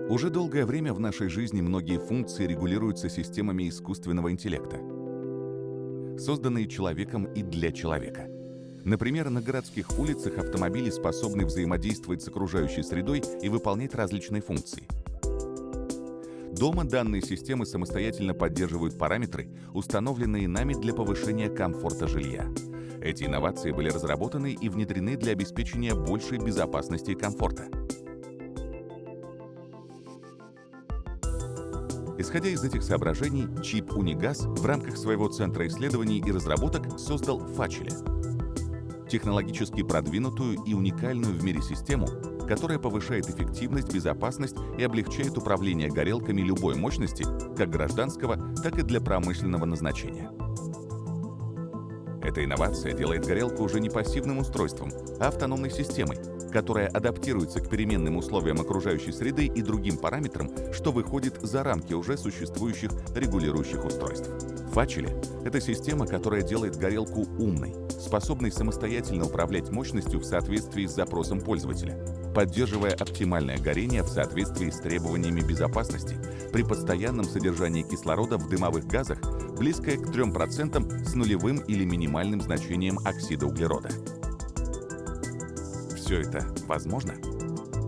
Уже долгое время в нашей жизни многие функции регулируются системами искусственного интеллекта, созданные человеком и для человека. Например, на городских улицах автомобили способны взаимодействовать с окружающей средой и выполнять различные функции. Дома данные системы самостоятельно поддерживают параметры, установленные нами для повышения комфорта жилья. Эти инновации были разработаны и внедрены для обеспечения большей безопасности и комфорта. Исходя из этих соображений, ЧИП Унигаз в рамках своего центра исследований и разработок создал Facile — технологически продвинутую и уникальную в мире систему, которая повышает эффективность, безопасность и облегчает управление горелками любой мощности, как гражданского, так и для промышленного назначения. Эта инновация делает горелку уже не пассивным устройством, а автономной системой, которая адаптируется к переменным условиям окружающей среды и другим параметрам, что выходит за рамки уже существующих регулирующих устройств. Facile — это система, которая делает горелку умной, способной самостоятельно управлять мощностью в соответствии с запросом пользователя, поддерживая оптимальное горение в соответствии с требованиями безопасности при постоянном содержании кислорода в дымовых газах, близкое к 3% с нулевым или минимальным значением оксида углерода. Все это возможно?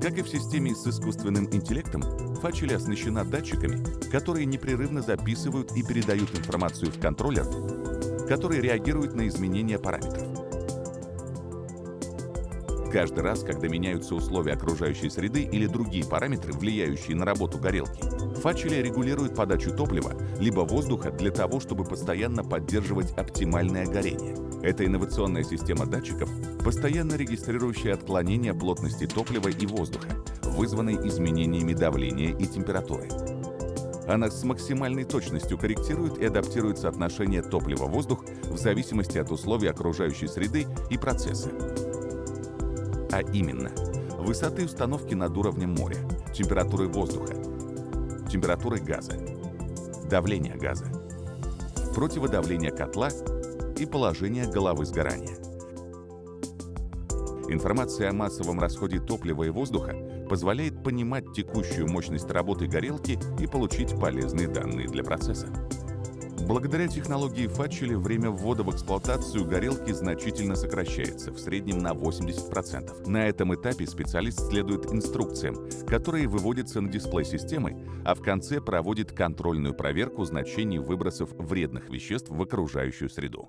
Как и в системе с искусственным интеллектом, Facile оснащена датчиками, которые непрерывно записывают и передают информацию в контроллер, который реагирует на изменения параметров. Каждый раз, когда меняются условия окружающей среды или другие параметры, влияющие на работу горелки, Facile регулирует подачу топлива либо воздуха для того, чтобы постоянно поддерживать оптимальное горение. Эта инновационная система датчиков, постоянно регистрирующая отклонения плотности топлива и воздуха, вызванные изменениями давления и температуры. Она с максимальной точностью корректирует и адаптирует соотношение топлива-воздух в зависимости от условий окружающей среды и процесса. А именно, высоты установки над уровнем моря, температуры воздуха, температуры газа, давления газа, противодавления котла и положения головы сгорания. Информация о массовом расходе топлива и воздуха позволяет понимать текущую мощность работы горелки и получить полезные данные для процесса. Благодаря технологии Facile время ввода в эксплуатацию горелки значительно сокращается, в среднем на 80%. На этом этапе специалист следует инструкциям, которые выводятся на дисплей системы, а в конце проводит контрольную проверку значений выбросов вредных веществ в окружающую среду.